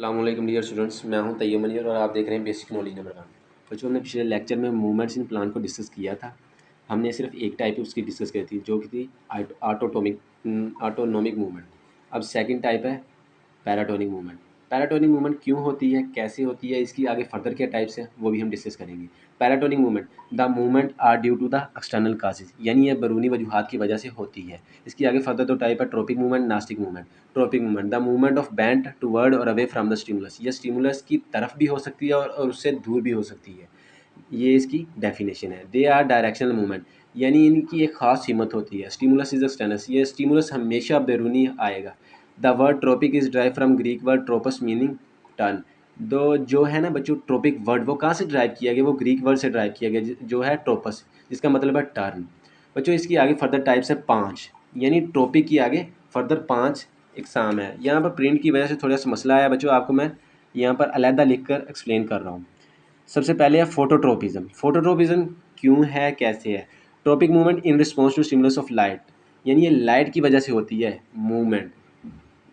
अस्सलामुअलैकुम dear students, मैं हूं तैयब मनियर और आप देख रहे हैं बेसिक नॉलेज नंबर 1। बच्चों, हमने पिछले लेक्चर में मूवमेंट्स इन प्लान को डिस्कस किया था। हमने सिर्फ एक टाइप उसकी डिस्कस की थी जो कि थी ऑटोनोमिक मूवमेंट। अब सेकंड टाइप है पैराटोनिक मूवमेंट। पैराटोनिक मूवमेंट क्यों होती है, कैसे होती है, इसकी आगे फर्दर क्या टाइप्स हैं वो भी हम डिस्कस करेंगे। Paratonic movement, the movement are due to the external causes, यानी ये बैरूनी वजूहात की वजह से होती है। इसकी आगे फर्दर दो टाइप है, tropic movement, nastic movement. Trophic movement, the movement of bent toward और अवे फ्रॉम द स्टिमुलस, ये स्टिमुलस की तरफ भी हो सकती है और उससे दूर भी हो सकती है। ये इसकी डेफिनेशन है। दे आर डायरेक्शनल मूवमेंट, यानी इनकी एक खास हिम्मत होती है। स्टिमुलस इज एक्सटर्नस, ये स्टिमुलस हमेशा बैरूनी आएगा। The word tropic is drive from Greek word tropos meaning turn. दो जो है ना बच्चों, ट्रोपिक वर्ड वो कहाँ से ड्राइव किया गया, वो ग्रीक वर्ड से ड्राइव किया गया जो है ट्रोपस, जिसका मतलब है टर्न। बच्चों, इसकी आगे फर्दर टाइप्स है 5, यानी ट्रोपिक की आगे फर्दर 5 एग्जाम है। यहाँ पर प्रिंट की वजह से थोड़ा सा मसला आया बच्चों, आपको मैं यहाँ पर अलहदा लिख कर एक्सप्लेन कर रहा हूँ। सबसे पहले है फोटोट्रोपिज्म। फोटोट्रोपिज्म क्यों है, कैसे है? Tropic movement in response to stimulus of light, यानी ये लाइट की वजह से होती है मूवमेंट।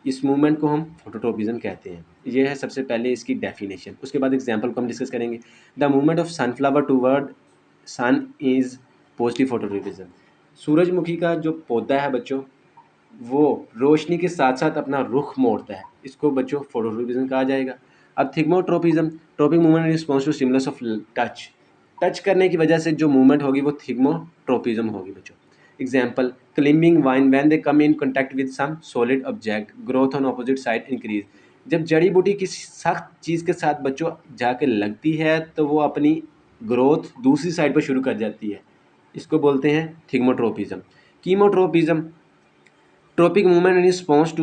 इस मूवमेंट को हम फोटोट्रोपिज्म कहते हैं। ये है सबसे पहले इसकी डेफिनेशन। उसके बाद एग्जांपल को हम डिस्कस करेंगे। The movement of sunflower toward sun is positive phototropism. सूरजमुखी का जो पौधा है बच्चों, वो रोशनी के साथ साथ अपना रुख मोड़ता है, इसको बच्चों फोटोट्रोपिज्म कहा जाएगा। अब thigmotropism, tropic movement in response to stimulus of touch, touch करने की वजह से जो मूवमेंट होगी वो थिग्मोट्रोपिज्म होगी बच्चों। Example, climbing vine when they come in contact with some solid object, growth on opposite side increase. जब जड़ी बूटी किसी सख्त चीज़ के साथ बच्चों जाके लगती है तो वो अपनी ग्रोथ दूसरी साइड पर शुरू कर जाती है, इसको बोलते हैं thigmotropism. Chemotropism, tropic movement in response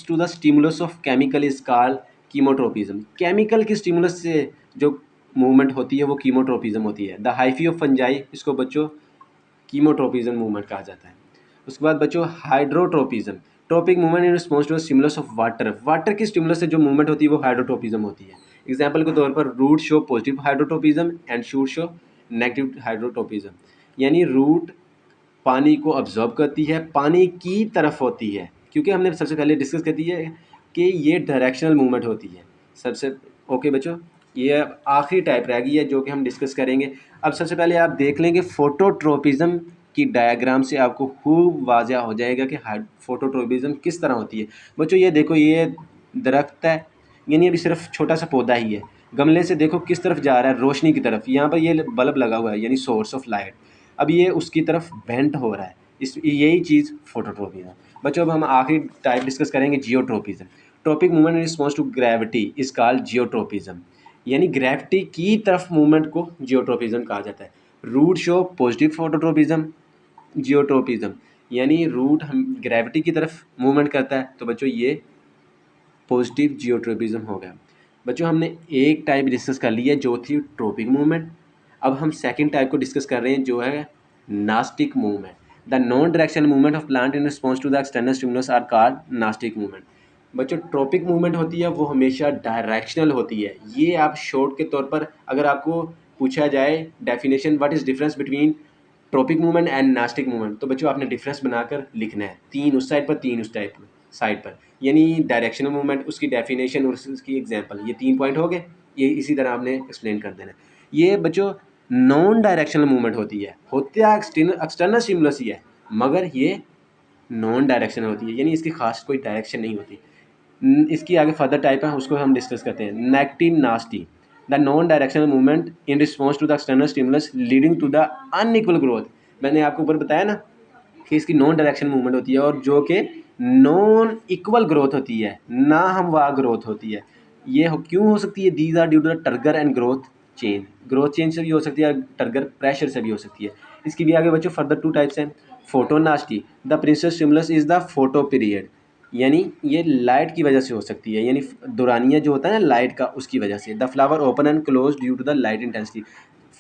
to the stimulus of chemical is called chemotropism. Chemical की स्टिमुलस से जो मूवमेंट होती है वो कीमोट्रोपिज्म होती है। द हाइफी ऑफ फंजाई, इसको बच्चों कीमोट्रोपिज्म मूवमेंट कहा जाता है। उसके बाद बच्चों hydrotropism, tropic movement in response to stimulus of water, water की स्टिमुलस से जो मूवमेंट होती है वो हाइड्रोट्रोपिज्म होती है। एग्जाम्पल के तौर पर root show positive hydrotropism and shoot show negative hydrotropism, यानी रूट पानी को अब्जॉर्ब करती है, पानी की तरफ होती है, क्योंकि हमने सबसे पहले डिस्कस कर दिया है कि ये डायरेक्शनल मूवमेंट होती है सबसे। ओके बच्चों, ये आखिरी टाइप रह गई है जो कि हम डिस्कस करेंगे। अब सबसे पहले आप देख लेंगे फोटोट्रोपिज्म की डायग्राम से आपको खूब वाज़ह हो जाएगा कि फोटोट्रोपिज्म किस तरह होती है। बच्चों ये देखो, ये दरख्त है, यानी अभी सिर्फ छोटा सा पौधा ही है। गमले से देखो किस तरफ जा रहा है, रोशनी की तरफ। यहाँ पर ये बल्ब लगा हुआ है यानी सोर्स ऑफ लाइट, अब ये उसकी तरफ बेंट हो रहा है, इस यही चीज़ फोटोट्रोपिज्म। बच्चों अब हम आखिरी टाइप डिस्कस करेंगे, geotropism. Tropic movement in response to gravity is called geotropism, यानी ग्रेविटी की तरफ मूवमेंट को जियोट्रोपिज्म कहा जाता है। Root show positive phototropism, geotropism, यानी रूट हम ग्रेविटी की तरफ मूवमेंट करता है, तो बच्चों ये पॉजिटिव जियोट्रोपिज्म हो गया। बच्चों हमने एक टाइप डिस्कस कर ली है जो थी ट्रोपिक मूवमेंट। अब हम सेकंड टाइप को डिस्कस कर रहे हैं जो है nastic movement. The non directional movement of plant in response to the external stimulus are called nastic movement. बच्चों ट्रोपिक मूवमेंट होती है वो हमेशा डायरेक्शनल होती है। ये आप शॉर्ट के तौर पर अगर आपको पूछा जाए definition what is difference between trophic movement and nastic movement, तो बच्चों आपने डिफरेंस बनाकर लिखना है, 3 उस साइड पर 3 उस टाइप साइड पर, यानी डायरेक्शनल मूवमेंट, उसकी डेफिनेशन और उसकी एग्जांपल, ये 3 पॉइंट हो गए। ये इसी तरह आपने एक्सप्लेन कर देना। ये बच्चों नॉन डायरेक्शनल मूवमेंट होती है, होता एक्सटर्नल स्टिमुलस ही है, मगर ये नॉन डायरेक्शनल होती है, यानी इसकी खास कोई डायरेक्शन नहीं होती। इसकी आगे फर्दर टाइप है, उसको हम डिस्कस करते हैं। Negative nasty, the non directional movement in response to the external stimulus leading to the unequal growth. मैंने आपको ऊपर बताया ना कि इसकी नॉन डायरेक्शन मूवमेंट होती है और जो कि नॉन इक्वल ग्रोथ होती है, ना हमवार ग्रोथ होती है। ये क्यों हो सकती है? These are due to the turgor and growth change, growth change से भी हो सकती है, टर्गर प्रेशर से भी हो सकती है। इसकी भी आगे बच्चों फर्दर 2 टाइप्स हैं। Photonasty, the principal stimulus is the photoperiod, यानी ये लाइट की वजह से हो सकती है, यानी दुरानिया जो होता है ना लाइट का, उसकी वजह से। The flower open and close due to the light intensity,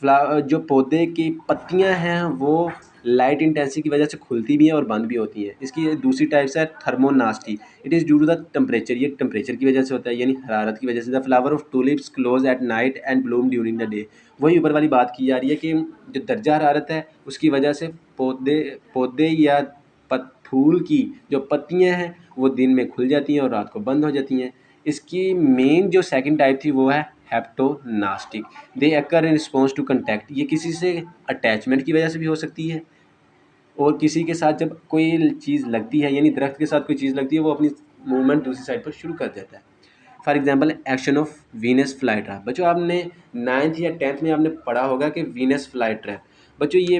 जो पौधे की पत्तियां हैं वो लाइट इंटेंसिटी की वजह से खुलती भी हैं और बंद भी होती हैं। इसकी दूसरी टाइप्स है thermonasty, it is due to the temperature, ये टेम्परेचर की वजह से होता है, यानी हरारत की वजह से। The flower of tulips close at night and Bloom during the day, वही ऊपर वाली बात की जा रही है कि जो दर्जा हरारत है उसकी वजह से पौधे पौधे या फूल की जो पत्तियां हैं वो दिन में खुल जाती हैं और रात को बंद हो जाती हैं। इसकी मेन जो सेकंड टाइप थी वो है हेप्टोनास्टिक। दे अकर इन रिस्पॉन्स टू कंटैक्ट। ये किसी से अटैचमेंट की वजह से भी हो सकती है, और किसी के साथ जब कोई चीज़ लगती है, यानी दरख्त के साथ कोई चीज़ लगती है, वो अपनी मूवमेंट दूसरी साइड पर शुरू कर देता है। For example action of Venus fly trap. बच्चों आपने 9th या 10th में आपने पढ़ा होगा कि वीनस फ्लाई ट्रैप, बच्चों ये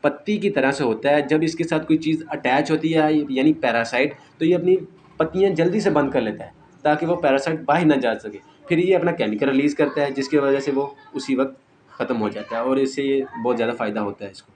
पत्ती की तरह से होता है। जब इसके साथ कोई चीज़ अटैच होती है यानी पैरासाइट, तो ये अपनी पत्तियां जल्दी से बंद कर लेता है ताकि वो पैरासाइट बाहर ना जा सके। फिर ये अपना केमिकल रिलीज़ करता है जिसकी वजह से वो उसी वक्त ख़त्म हो जाता है, और इससे ये बहुत ज़्यादा फ़ायदा होता है इसको।